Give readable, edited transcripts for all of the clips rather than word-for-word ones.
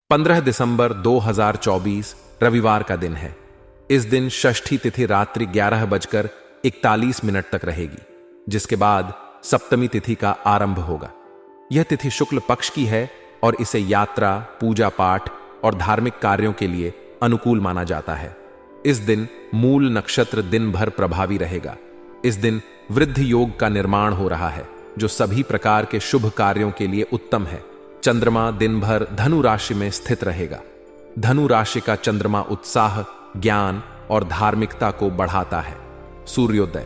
15 दिसंबर 2024 रविवार का दिन है। इस दिन षष्ठी तिथि रात्रि 11:41 तक रहेगी, जिसके बाद सप्तमी तिथि का आरंभ होगा। यह तिथि शुक्ल पक्ष की है और इसे यात्रा, पूजा पाठ और धार्मिक कार्यों के लिए अनुकूल माना जाता है। इस दिन मूल नक्षत्र दिन भर प्रभावी रहेगा। इस दिन वृद्धि योग का निर्माण हो रहा है, जो सभी प्रकार के शुभ कार्यों के लिए उत्तम है। चंद्रमा दिन भर धनु राशि में स्थित रहेगा। धनु राशि का चंद्रमा उत्साह, ज्ञान और धार्मिकता को बढ़ाता है। सूर्योदय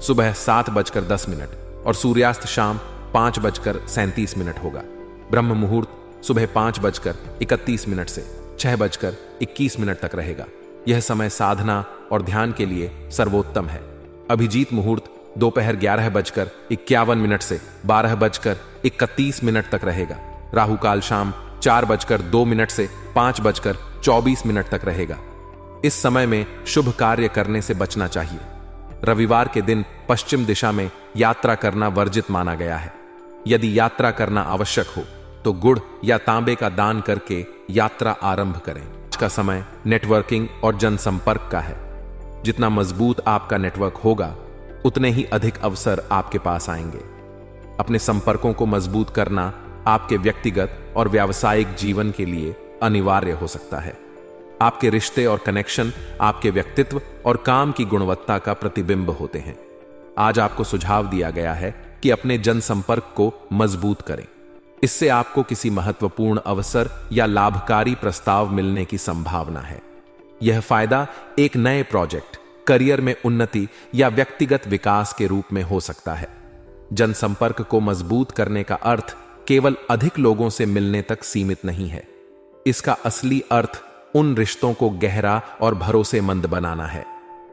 सुबह 7:10 और सूर्यास्त शाम 5:37 होगा। ब्रह्म मुहूर्त सुबह 5:31 से 6:21 तक रहेगा। यह समय साधना और ध्यान के लिए सर्वोत्तम है। अभिजीत मुहूर्त दोपहर 11:51 से 12:31 तक रहेगा। राहु काल शाम 4:02 से 5:24 तक रहेगा। इस समय में शुभ कार्य करने से बचना चाहिए। रविवार के दिन पश्चिम दिशा में यात्रा करना वर्जित माना गया है। यदि यात्रा करना आवश्यक हो तो गुड़ या तांबे का दान करके यात्रा आरंभ करें। आज का समय नेटवर्किंग और जनसंपर्क का है। जितना मजबूत आपका नेटवर्क होगा, उतने ही अधिक अवसर आपके पास आएंगे। अपने संपर्कों को मजबूत करना आपके व्यक्तिगत और व्यावसायिक जीवन के लिए अनिवार्य हो सकता है। आपके रिश्ते और कनेक्शन आपके व्यक्तित्व और काम की गुणवत्ता का प्रतिबिंब होते हैं। आज आपको सुझाव दिया गया है कि अपने जनसंपर्क को मजबूत करें। इससे आपको किसी महत्वपूर्ण अवसर या लाभकारी प्रस्ताव मिलने की संभावना है। यह फायदा एक नए प्रोजेक्ट, करियर में उन्नति या व्यक्तिगत विकास के रूप में हो सकता है। जनसंपर्क को मजबूत करने का अर्थ केवल अधिक लोगों से मिलने तक सीमित नहीं है। इसका असली अर्थ उन रिश्तों को गहरा और भरोसेमंद बनाना है।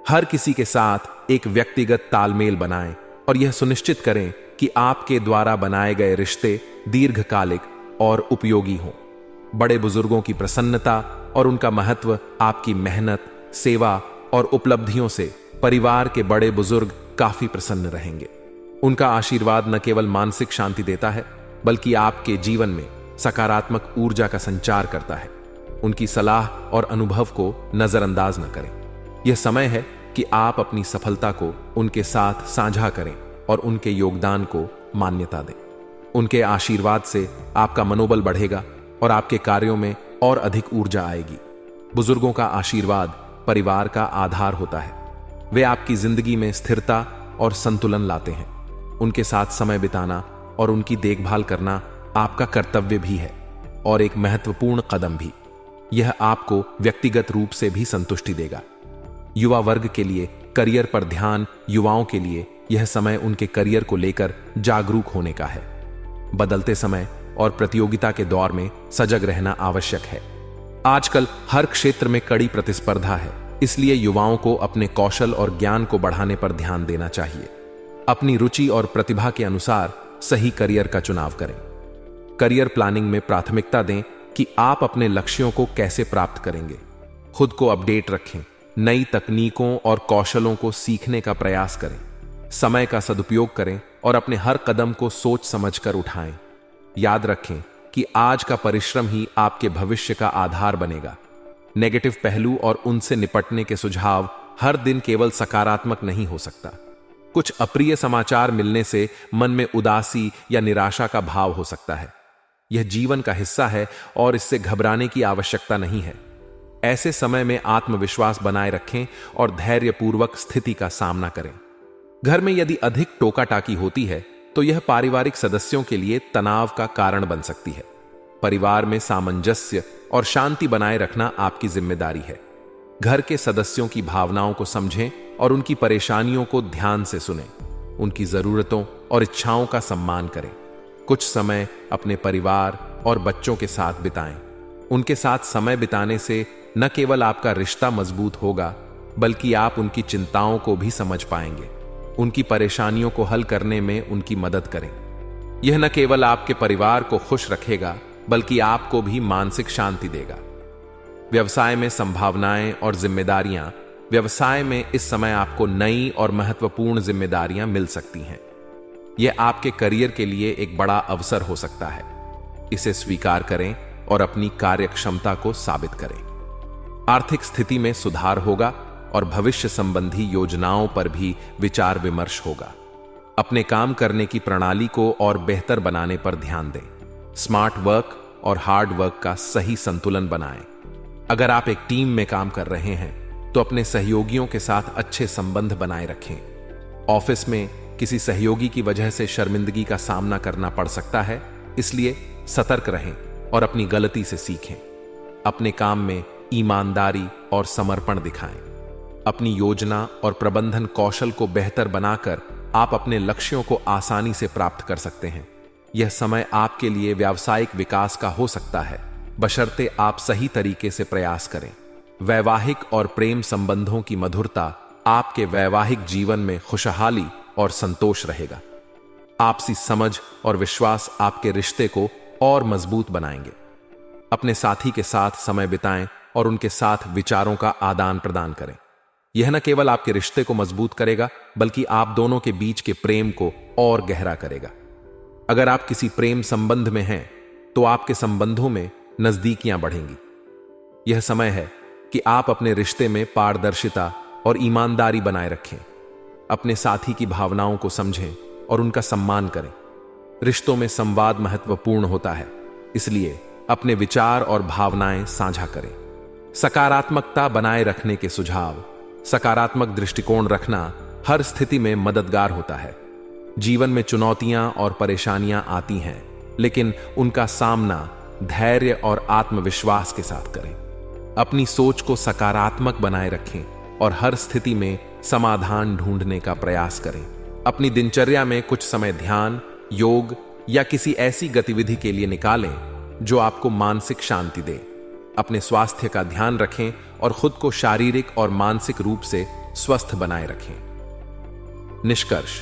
हर किसी के साथ एक व्यक्तिगत तालमेल बनाएं और यह सुनिश्चित करें कि आपके द्वारा बनाए गए रिश्ते दीर्घकालिक और उपयोगी हों। बड़े बुजुर्गों की प्रसन्नता और उनका महत्व आपकी मेहनत, सेवा और उपलब्धियों से परिवार के बड़े बुजुर्ग काफी प्रसन्न रहेंगे। उनका आशीर्वाद न केवल मानसिक शांति देता है, बल्कि आपके जीवन में सकारात्मक ऊर्जा का संचार करता है। उनकी सलाह और अनुभव को नजरअंदाज न करें। यह समय है कि आप अपनी सफलता को उनके साथ साझा करें और उनके योगदान को मान्यता दें। उनके आशीर्वाद से आपका मनोबल बढ़ेगा और आपके कार्यों में और अधिक ऊर्जा आएगी। बुजुर्गों का आशीर्वाद परिवार का आधार होता है। वे आपकी जिंदगी में स्थिरता और संतुलन लाते हैं। उनके साथ समय बिताना और उनकी देखभाल करना आपका कर्तव्य भी है और एक महत्वपूर्ण कदम भी। यह आपको व्यक्तिगत रूप से भी संतुष्टि देगा। युवा वर्ग के लिए करियर पर ध्यान। युवाओं के लिए यह समय उनके करियर को लेकर जागरूक होने का है। बदलते समय और प्रतियोगिता के दौर में सजग रहना आवश्यक है। आजकल हर क्षेत्र में कड़ी प्रतिस्पर्धा है, इसलिए युवाओं को अपने कौशल और ज्ञान को बढ़ाने पर ध्यान देना चाहिए। अपनी रुचि और प्रतिभा के अनुसार सही करियर का चुनाव करें। करियर प्लानिंग में प्राथमिकता दें कि आप अपने लक्ष्यों को कैसे प्राप्त करेंगे। खुद को अपडेट रखें, नई तकनीकों और कौशलों को सीखने का प्रयास करें। समय का सदुपयोग करें और अपने हर कदम को सोच समझकर उठाएं। याद रखें कि आज का परिश्रम ही आपके भविष्य का आधार बनेगा। नेगेटिव पहलू और उनसे निपटने के सुझाव हर दिन केवल सकारात्मक नहीं हो सकता। कुछ अप्रिय समाचार मिलने से मन में उदासी या निराशा का भाव हो सकता है। यह जीवन का हिस्सा है और इससे घबराने की आवश्यकता नहीं है। ऐसे समय में आत्मविश्वास बनाए रखें और धैर्यपूर्वक स्थिति का सामना करें। घर में यदि अधिक टोका टाकी होती है तो यह पारिवारिक सदस्यों के लिए तनाव का कारण बन सकती है। परिवार में सामंजस्य और शांति बनाए रखना आपकी जिम्मेदारी है। घर के सदस्यों की भावनाओं को समझें और उनकी परेशानियों को ध्यान से सुनें। उनकी जरूरतों और इच्छाओं का सम्मान करें। कुछ समय अपने परिवार और बच्चों के साथ बिताएं। उनके साथ समय बिताने से न केवल आपका रिश्ता मजबूत होगा, बल्कि आप उनकी चिंताओं को भी समझ पाएंगे। उनकी परेशानियों को हल करने में उनकी मदद करें। यह न केवल आपके परिवार को खुश रखेगा, बल्कि आपको भी मानसिक शांति देगा। व्यवसाय में संभावनाएं और जिम्मेदारियां। व्यवसाय में इस समय आपको नई और महत्वपूर्ण जिम्मेदारियां मिल सकती हैं। यह आपके करियर के लिए एक बड़ा अवसर हो सकता है। इसे स्वीकार करें और अपनी कार्यक्षमता को साबित करें। आर्थिक स्थिति में सुधार होगा और भविष्य संबंधी योजनाओं पर भी विचार विमर्श होगा। अपने काम करने की प्रणाली को और बेहतर बनाने पर ध्यान दें। स्मार्ट वर्क और हार्ड वर्क का सही संतुलन बनाएं। अगर आप एक टीम में काम कर रहे हैं तो अपने सहयोगियों के साथ अच्छे संबंध बनाए रखें। ऑफिस में किसी सहयोगी की वजह से शर्मिंदगी का सामना करना पड़ सकता है, इसलिए सतर्क रहें और अपनी गलती से सीखें। अपने काम में ईमानदारी और समर्पण दिखाएं। अपनी योजना और प्रबंधन कौशल को बेहतर बनाकर आप अपने लक्ष्यों को आसानी से प्राप्त कर सकते हैं। यह समय आपके लिए व्यावसायिक विकास का हो सकता है, बशर्ते आप सही तरीके से प्रयास करें। वैवाहिक और प्रेम संबंधों की मधुरता आपके वैवाहिक जीवन में खुशहाली और संतोष रहेगा। आपसी समझ और विश्वास आपके रिश्ते को और मजबूत बनाएंगे। अपने साथी के साथ समय बिताएं और उनके साथ विचारों का आदान प्रदान करें। यह न केवल आपके रिश्ते को मजबूत करेगा, बल्कि आप दोनों के बीच के प्रेम को और गहरा करेगा। अगर आप किसी प्रेम संबंध में हैं, तो आपके संबंधों में नजदीकियां बढ़ेंगी। यह समय है कि आप अपने रिश्ते में पारदर्शिता और ईमानदारी बनाए रखें। अपने साथी की भावनाओं को समझें और उनका सम्मान करें। रिश्तों में संवाद महत्वपूर्ण होता है, इसलिए अपने विचार और भावनाएं साझा करें। सकारात्मकता बनाए रखने के सुझाव। सकारात्मक दृष्टिकोण रखना हर स्थिति में मददगार होता है। जीवन में चुनौतियां और परेशानियां आती हैं, लेकिन उनका सामना धैर्य और आत्मविश्वास के साथ करें। अपनी सोच को सकारात्मक बनाए रखें और हर स्थिति में समाधान ढूंढने का प्रयास करें। अपनी दिनचर्या में कुछ समय ध्यान, योग या किसी ऐसी गतिविधि के लिए निकालें जो आपको मानसिक शांति दे। अपने स्वास्थ्य का ध्यान रखें और खुद को शारीरिक और मानसिक रूप से स्वस्थ बनाए रखें। निष्कर्ष,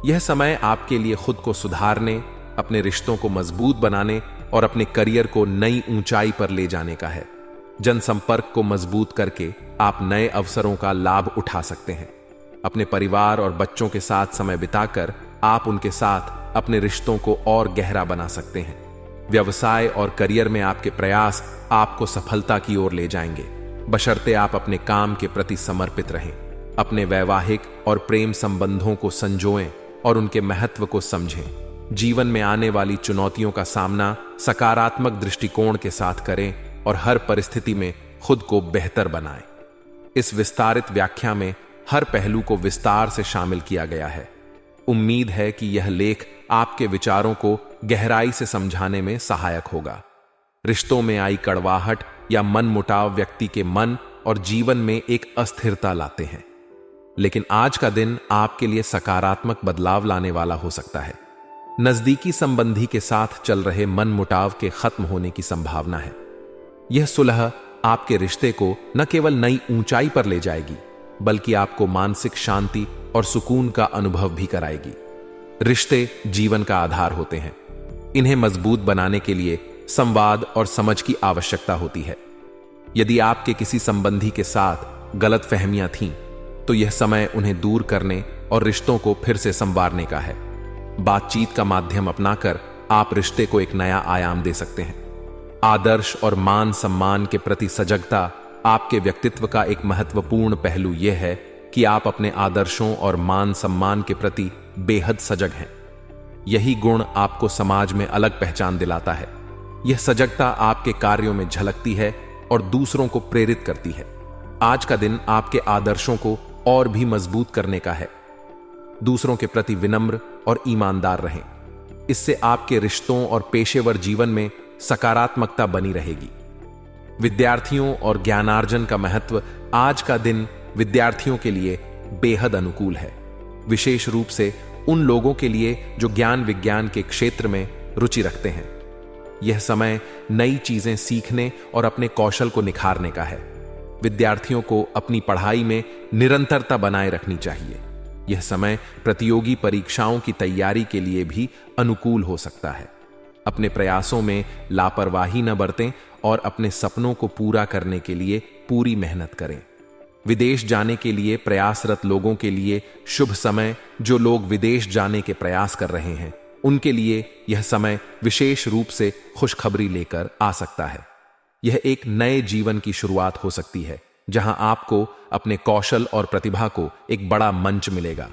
यह समय आपके लिए खुद को सुधारने, अपने रिश्तों को मजबूत बनाने और अपने करियर को नई ऊंचाई पर ले जाने का है। जनसंपर्क को मजबूत करके आप नए अवसरों का लाभ उठा सकते हैं। अपने परिवार और बच्चों के साथ समय बिताकर आप उनके साथ अपने रिश्तों को और गहरा बना सकते हैं। व्यवसाय और करियर में आपके प्रयास आपको सफलता की ओर ले जाएंगे, बशर्ते आप अपने काम के प्रति समर्पित रहें। अपने वैवाहिक और प्रेम संबंधों को संजोएं और उनके महत्व को समझें। जीवन में आने वाली चुनौतियों का सामना सकारात्मक दृष्टिकोण के साथ करें और हर परिस्थिति में खुद को बेहतर बनाएं। इस विस्तारित व्याख्या में हर पहलू को विस्तार से शामिल किया गया है। उम्मीद है कि यह लेख आपके विचारों को गहराई से समझाने में सहायक होगा। रिश्तों में आई कड़वाहट या मनमुटाव व्यक्ति के मन और जीवन में एक अस्थिरता लाते हैं, लेकिन आज का दिन आपके लिए सकारात्मक बदलाव लाने वाला हो सकता है। नजदीकी संबंधी के साथ चल रहे मनमुटाव के खत्म होने की संभावना है। यह सुलह आपके रिश्ते को न केवल नई ऊंचाई पर ले जाएगी, बल्कि आपको मानसिक शांति और सुकून का अनुभव भी कराएगी। रिश्ते जीवन का आधार होते हैं। इन्हें मजबूत बनाने के लिए संवाद और समझ की आवश्यकता होती है। यदि आपके किसी संबंधी के साथ गलतफहमियां थीं, तो यह समय उन्हें दूर करने और रिश्तों को फिर से संवारने का है। बातचीत का माध्यम अपनाकर आप रिश्ते को एक नया आयाम दे सकते हैं। आदर्श और मान सम्मान के प्रति सजगता आपके व्यक्तित्व का एक महत्वपूर्ण पहलू यह है कि आप अपने आदर्शों और मान सम्मान के प्रति बेहद सजग हैं। यही गुण आपको समाज में अलग पहचान दिलाता है। यह सजगता आपके कार्यों में झलकती है और दूसरों को प्रेरित करती है। आज का दिन आपके आदर्शों को और भी मजबूत करने का है। दूसरों के प्रति विनम्र और ईमानदार रहें। इससे आपके रिश्तों और पेशेवर जीवन में सकारात्मकता बनी रहेगी। विद्यार्थियों और ज्ञानार्जन का महत्व। आज का दिन विद्यार्थियों के लिए बेहद अनुकूल है, विशेष रूप से उन लोगों के लिए जो ज्ञान विज्ञान के क्षेत्र में रुचि रखते हैं। यह समय नई चीजें सीखने और अपने कौशल को निखारने का है। विद्यार्थियों को अपनी पढ़ाई में निरंतरता बनाए रखनी चाहिए। यह समय प्रतियोगी परीक्षाओं की तैयारी के लिए भी अनुकूल हो सकता है। अपने प्रयासों में लापरवाही न बरतें और अपने सपनों को पूरा करने के लिए पूरी मेहनत करें। विदेश जाने के लिए प्रयासरत लोगों के लिए शुभ समय। जो लोग विदेश जाने के प्रयास कर रहे हैं, उनके लिए यह समय विशेष रूप से खुशखबरी लेकर आ सकता है। यह एक नए जीवन की शुरुआत हो सकती है, जहां आपको अपने कौशल और प्रतिभा को एक बड़ा मंच मिलेगा।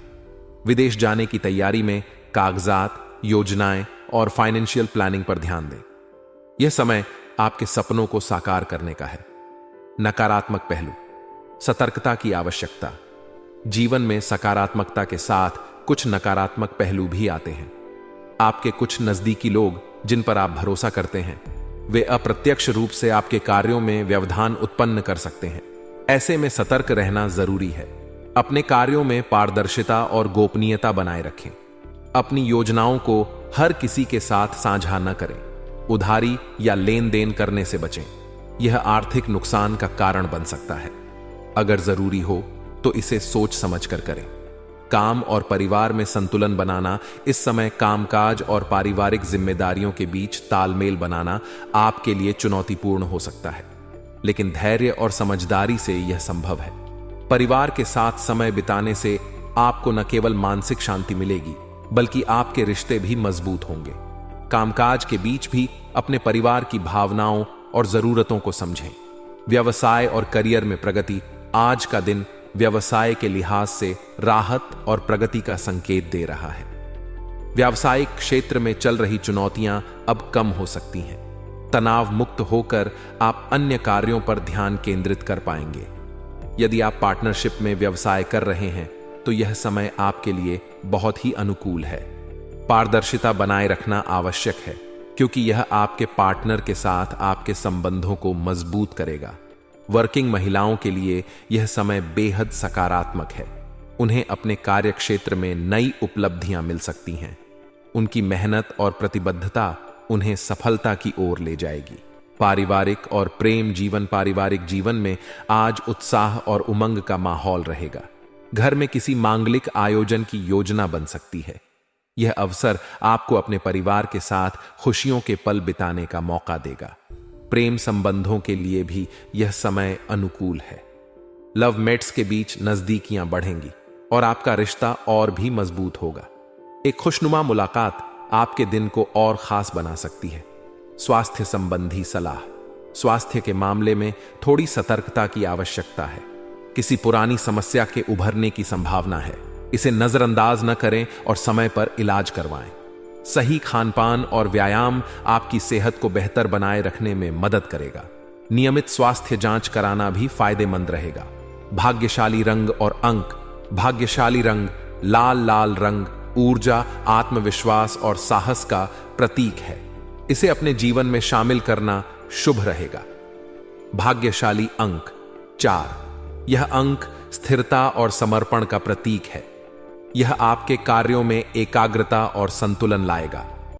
विदेश जाने की तैयारी में कागजात, योजनाएं और फाइनेंशियल प्लानिंग पर ध्यान दें। यह समय आपके सपनों को साकार करने का है। नकारात्मक पहलू, सतर्कता की आवश्यकता। जीवन में सकारात्मकता के साथ कुछ नकारात्मक पहलू भी आते हैं। आपके कुछ नजदीकी लोग जिन पर आप भरोसा करते हैं, वे अप्रत्यक्ष रूप से आपके कार्यों में व्यवधान उत्पन्न कर सकते हैं। ऐसे में सतर्क रहना जरूरी है। अपने कार्यों में पारदर्शिता और गोपनीयता बनाए रखें। अपनी योजनाओं को हर किसी के साथ साझा न करें। उधारी या लेन देन करने से बचें। यह आर्थिक नुकसान का कारण बन सकता है। अगर जरूरी हो तो इसे सोच समझकर करें। काम और परिवार में संतुलन बनाना। इस समय कामकाज और पारिवारिक जिम्मेदारियों के बीच तालमेल बनाना आपके लिए चुनौतीपूर्ण हो सकता है, लेकिन धैर्य और समझदारी से यह संभव है। परिवार के साथ समय बिताने से आपको न केवल मानसिक शांति मिलेगी, बल्कि आपके रिश्ते भी मजबूत होंगे। कामकाज के बीच भी अपने परिवार की भावनाओं और जरूरतों को समझें। व्यवसाय और करियर में प्रगति। आज का दिन व्यवसाय के लिहाज से राहत और प्रगति का संकेत दे रहा है। व्यावसायिक क्षेत्र में चल रही चुनौतियां अब कम हो सकती हैं। तनाव मुक्त होकर आप अन्य कार्यों पर ध्यान केंद्रित कर पाएंगे। यदि आप पार्टनरशिप में व्यवसाय कर रहे हैं तो यह समय आपके लिए बहुत ही अनुकूल है। पारदर्शिता बनाए रखना आवश्यक है, क्योंकि यह आपके पार्टनर के साथ आपके संबंधों को मजबूत करेगा। वर्किंग महिलाओं के लिए यह समय बेहद सकारात्मक है। उन्हें अपने कार्य क्षेत्र में नई उपलब्धियां मिल सकती हैं। उनकी मेहनत और प्रतिबद्धता उन्हें सफलता की ओर ले जाएगी। पारिवारिक और प्रेम जीवन। पारिवारिक जीवन में आज उत्साह और उमंग का माहौल रहेगा। घर में किसी मांगलिक आयोजन की योजना बन सकती है। यह अवसर आपको अपने परिवार के साथ खुशियों के पल बिताने का मौका देगा। प्रेम संबंधों के लिए भी यह समय अनुकूल है। लव मेट्स के बीच नजदीकियां बढ़ेंगी और आपका रिश्ता और भी मजबूत होगा। एक खुशनुमा मुलाकात आपके दिन को और खास बना सकती है। स्वास्थ्य संबंधी सलाह। स्वास्थ्य के मामले में थोड़ी सतर्कता की आवश्यकता है। किसी पुरानी समस्या के उभरने की संभावना है। इसे नजरअंदाज न करें और समय पर इलाज करवाएं। सही खानपान और व्यायाम आपकी सेहत को बेहतर बनाए रखने में मदद करेगा। नियमित स्वास्थ्य जांच कराना भी फायदेमंद रहेगा। भाग्यशाली रंग और अंक। भाग्यशाली रंग लाल रंग ऊर्जा, आत्मविश्वास और साहस का प्रतीक है। इसे अपने जीवन में शामिल करना शुभ रहेगा। भाग्यशाली अंक 4। यह अंक स्थिरता और समर्पण का प्रतीक है। यह आपके कार्यों में एकाग्रता और संतुलन लाएगा।